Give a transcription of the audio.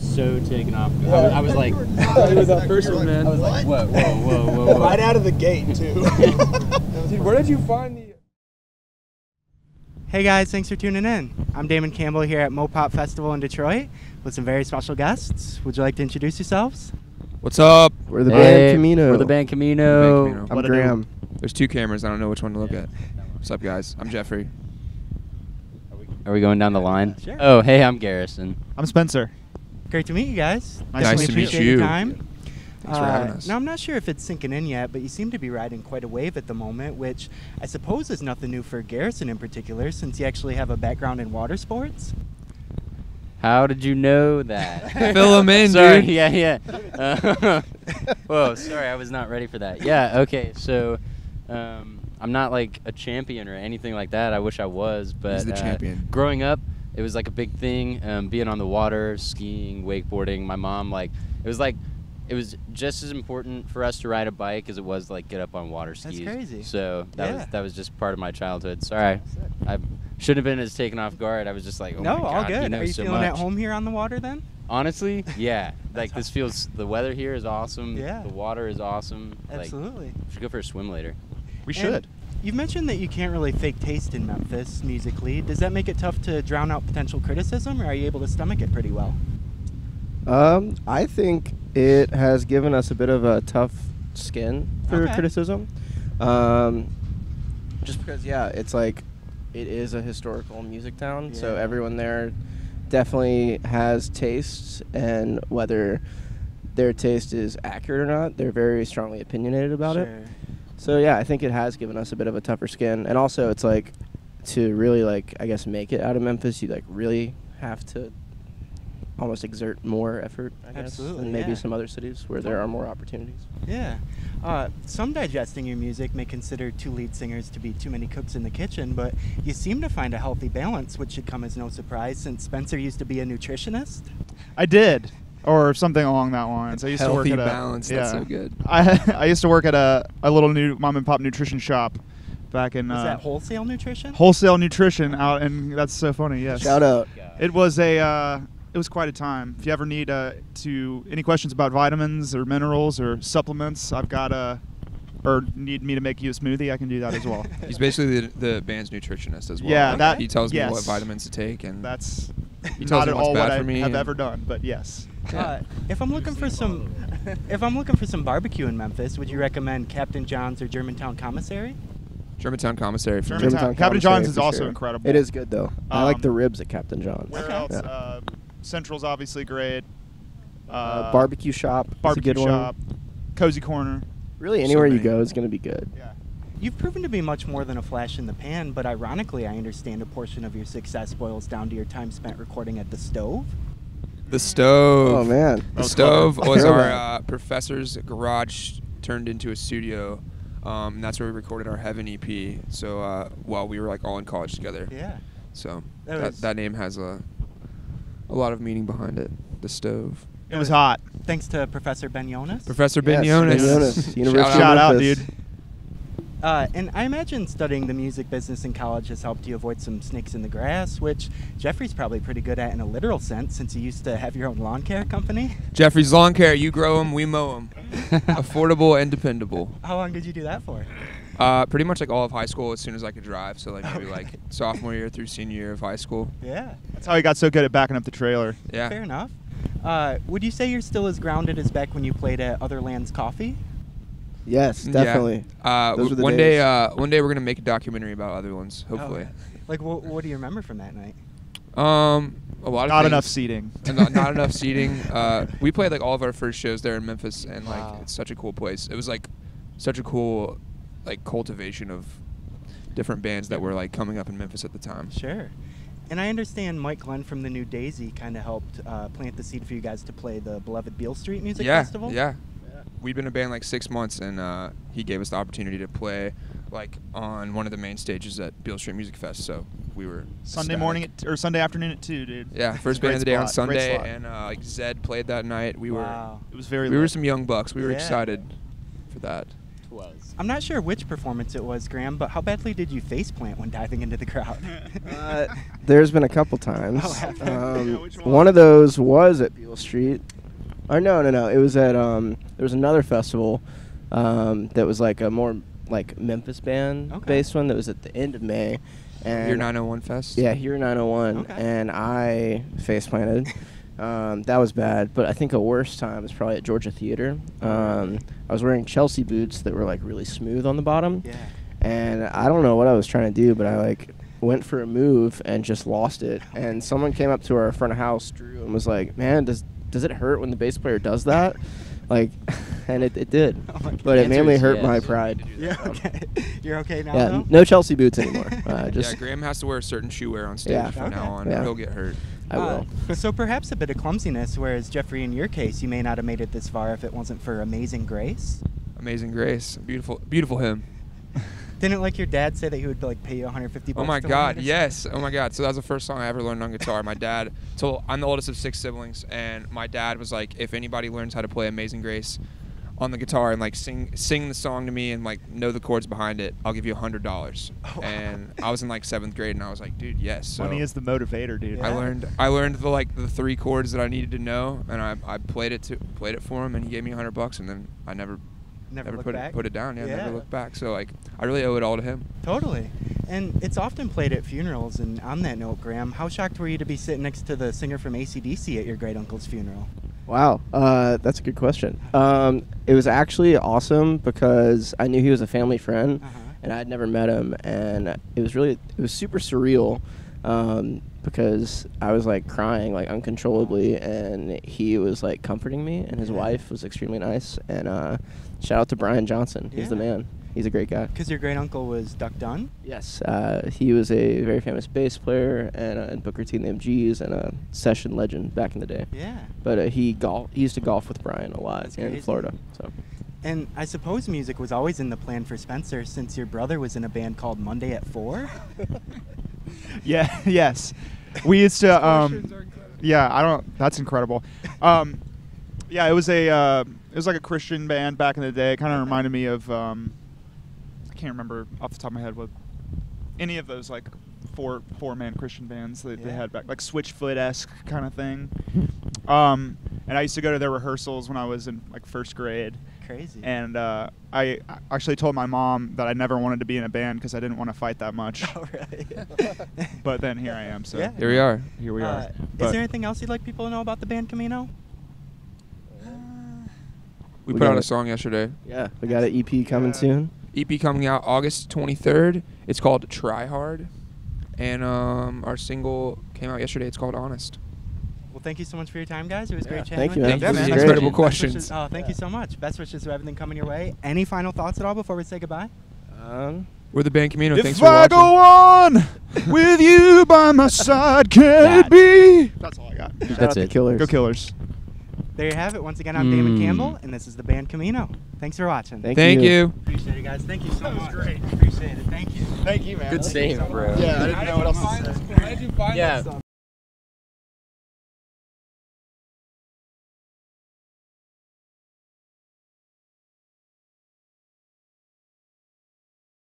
so taken off. I was like, it was that first one, man. I was like, whoa. Right out of the gate, too. Dude, where did you find the... Hey guys, thanks for tuning in. I'm Damon Campbell here at Mopop Festival in Detroit with some very special guests. Would you like to introduce yourselves? What's up? We're the Band CAMINO. We're the Band CAMINO. I'm Graham. There's two cameras. I don't know which one to look at. What's up, guys? I'm Jeffrey. Are we going down the line? Sure. Oh, hey, I'm Garrison. I'm Spencer. Great to meet you guys. Nice to meet Appreciate you. your time. Thanks for having us. Now, I'm not sure if it's sinking in yet, but you seem to be riding quite a wave at the moment, which I suppose is nothing new for Garrison in particular, since you actually have a background in water sports. How did you know that? Fill him in, sorry, dude. Yeah. Whoa, sorry, I was not ready for that. Yeah, okay, so I'm not like a champion or anything like that. I wish I was, but He's the champion. Growing up, it was like a big thing, being on the water, skiing, wakeboarding. My mom, it was just as important for us to ride a bike as it was like get up on water skis. That's crazy. So that was just part of my childhood. Sorry, I shouldn't have been as taken off guard. I was just like, oh No, my God, all good. he knows Are you so feeling much. at home here on the water then? Honestly, yeah. Like this feels. The weather here is awesome. Yeah. The water is awesome. Absolutely. Like, we should go for a swim later. We And should. You've mentioned that you can't really fake taste in Memphis musically. Does that make it tough to drown out potential criticism, or are you able to stomach it pretty well? I think it has given us a bit of a tough skin for Okay. criticism. Just because, it's like it is a historical music town, so Yeah. everyone there definitely has tastes, and whether their taste is accurate or not, they're very strongly opinionated about it. Sure. So yeah, I think it has given us a bit of a tougher skin, and also it's like to really I guess make it out of Memphis, you really have to almost exert more effort, I guess, Absolutely, than maybe yeah. some other cities where there are more opportunities. Yeah. Some digesting your music may consider two lead singers to be too many cooks in the kitchen, but you seem to find a healthy balance, which should come as no surprise since Spencer used to be a nutritionist. I did, or something along that lines. I used Healthy to work at balance. a That's so good. I used to work at a little new mom and pop nutrition shop back in Is that wholesale nutrition? wholesale nutrition out, and that's so funny. Yes. Shout out. It was it was quite a time. If you ever need any questions about vitamins or minerals or supplements, I've got or need me to make you a smoothie, I can do that as well. He's basically the band's nutritionist as well. Yeah, he tells me yes. what vitamins to take, and That's he tells not me at what's all bad what for I me. have and- ever done, but yes. If I'm looking for some barbecue in Memphis, would you recommend Captain John's or Germantown Commissary? Germantown Commissary for me. Germantown. Captain Commissary John's is for also sure. incredible. It is good though. I like the Um, ribs at Captain John's. Where Okay. else? Yeah. Central's obviously great. Barbecue shop. is a Barbecue good shop. One. Cozy Corner. Really, anywhere you many. go is going to be good. Yeah. You've proven to be much more than a flash in the pan, but ironically, I understand a portion of your success boils down to your time spent recording at the Stove. The stove. Oh man. The stove was Throwback. our professor's garage turned into a studio. And that's where we recorded our Heaven EP. So while we were all in college together. Yeah. So That that name has a lot of meaning behind it. The stove. It was hot. Thanks to Professor Ben Jonas. Professor Ben Yes, Jonas. Ben Jonas, University Shout of out, Memphis. dude. And I imagine studying the music business in college has helped you avoid some snakes in the grass, which Jeffrey's probably pretty good at in a literal sense since you used to have your own lawn care company. Jeffrey's Lawn Care. You grow them, we mow them. Affordable and dependable. How long did you do that for? Pretty much all of high school as soon as I could drive. So maybe sophomore year through senior year of high school. Yeah. That's how he got so good at backing up the trailer. Yeah. Fair enough. Would you say you're still as grounded as back when you played at Other Lands Coffee? Yes, definitely. Those were the One days. day, we're gonna make a documentary about other ones. Hopefully. What do you remember from that night? A lot of Not enough things. seating. And not enough seating. We played all of our first shows there in Memphis, and Wow. it's such a cool place. It was such a cool cultivation of different bands that were coming up in Memphis at the time. Sure. And I understand Mike Glenn from the New Daisy kind of helped plant the seed for you guys to play the beloved Beale Street Music Festival. Yeah. We'd been a band 6 months, and he gave us the opportunity to play on one of the main stages at Beale Street Music Fest. So we were Sunday ecstatic. morning or Sunday afternoon at 2, dude. Yeah, It's first a band great of the day on spot, great Sunday, slot. and Zed played that night. Wow. It was very we were lit. some young bucks. We were Yeah. excited for that. was. I'm not sure which performance it was, Graham, but how badly did you faceplant when diving into the crowd? There's been a couple times. Oh, have there? Which One of those was at Beale Street. Or no. It was at there was another festival that was like a more like Memphis band based one that was at the end of May. And Your 901 Fest? Yeah, Here 901, Okay. and I face-planted. That was bad, but I think a worse time was probably at Georgia Theater. I was wearing Chelsea boots that were like really smooth on the bottom, Yeah. and I don't know what I was trying to do, but I like went for a move and just lost it. And someone came up to our front of house, Drew, and was like, "Man, does it hurt when the bass player does that?" Like, and it did, Oh my but it answer mainly is hurt yes. my pride. Yeah, okay. You're okay now, Yeah, though? no Chelsea boots anymore. Just Yeah, Graham has to wear a certain shoe wear on stage Yeah. from Okay. now on, Yeah. or he'll get hurt. I will. So perhaps a bit of clumsiness, whereas Jeffrey, in your case, you may not have made it this far if it wasn't for Amazing Grace. Amazing Grace, beautiful hymn. Didn't like your dad say that he would like pay you $150? Oh my to God, learn it? yes. Oh my God. So that was the first song I ever learned on guitar. My dad told, I'm the oldest of 6 siblings, and my dad was like, if anybody learns how to play Amazing Grace on the guitar and like sing the song to me and like know the chords behind it, I'll give you $100. Oh. And I was in like 7th grade, and I was like, dude, yes. So Money is the motivator, dude. Yeah. I learned the 3 chords that I needed to know, and I played it for him, and he gave me $100, and then I never Never put it down. Yeah, Yeah. never looked back. So like, I really owe it all to him. Totally. And it's often played at funerals. And on that note, Graham, how shocked were you to be sitting next to the singer from AC/DC at your great uncle's funeral? Wow, that's a good question. It was actually awesome because I knew he was a family friend, and I'd never met him, and it was super surreal because I was like crying like uncontrollably, and he was like comforting me, and his wife was extremely nice. And shout out to Brian Johnson, he's the Yeah. man. He's a great guy. Because your great uncle was Duck Dunn? Yes, he was a very famous bass player and Booker T and the MGs and a session legend back in the day. Yeah. But he used to golf with Brian a lot That's in crazy. Florida. So And I suppose music was always in the plan for Spencer since your brother was in a band called Monday at 4? Yeah. Yes. We used to. Yeah. That's incredible. Yeah. It was like a Christian band back in the day. It kind of reminded me of. I can't remember off the top of my head what any of those like four-man Christian bands that they had back, like Switchfoot-esque kind of thing. And I used to go to their rehearsals when I was in like 1st grade. Crazy. And I actually told my mom that I never wanted to be in a band because I didn't want to fight that much. Oh, really? But then here I am. So Yeah. Here we are. Here we are. Is But- there anything else you'd like people to know about the band Camino? We We put got out a it. song yesterday. yeah, we got an EP coming Yeah. soon. EP coming out August 23rd. It's called TryHard. And our single came out yesterday. It's called Honest. Well, thank you so much for your time, guys. It was great chatting Thank with you, you. man. Thank Yeah, you man. for these That's incredible great. questions. Best wishes, thank you so much. Best wishes for everything coming your way. Any final thoughts at all before we say goodbye? We're the Band Camino. Thanks If for I watching. go on with you by my side, can it be? That's all I got. Shout That's out to it. Killers. Go Killers. There you have it. Once again, I'm Damon Campbell, and this is the Band Camino. Thanks for watching. Thank you. Appreciate it, guys. Thank you so That was much. great. Appreciate it. Thank you. Thank you, man. Good save, bro. Yeah, I didn't know what else to say. How did you find Yeah. that stuff?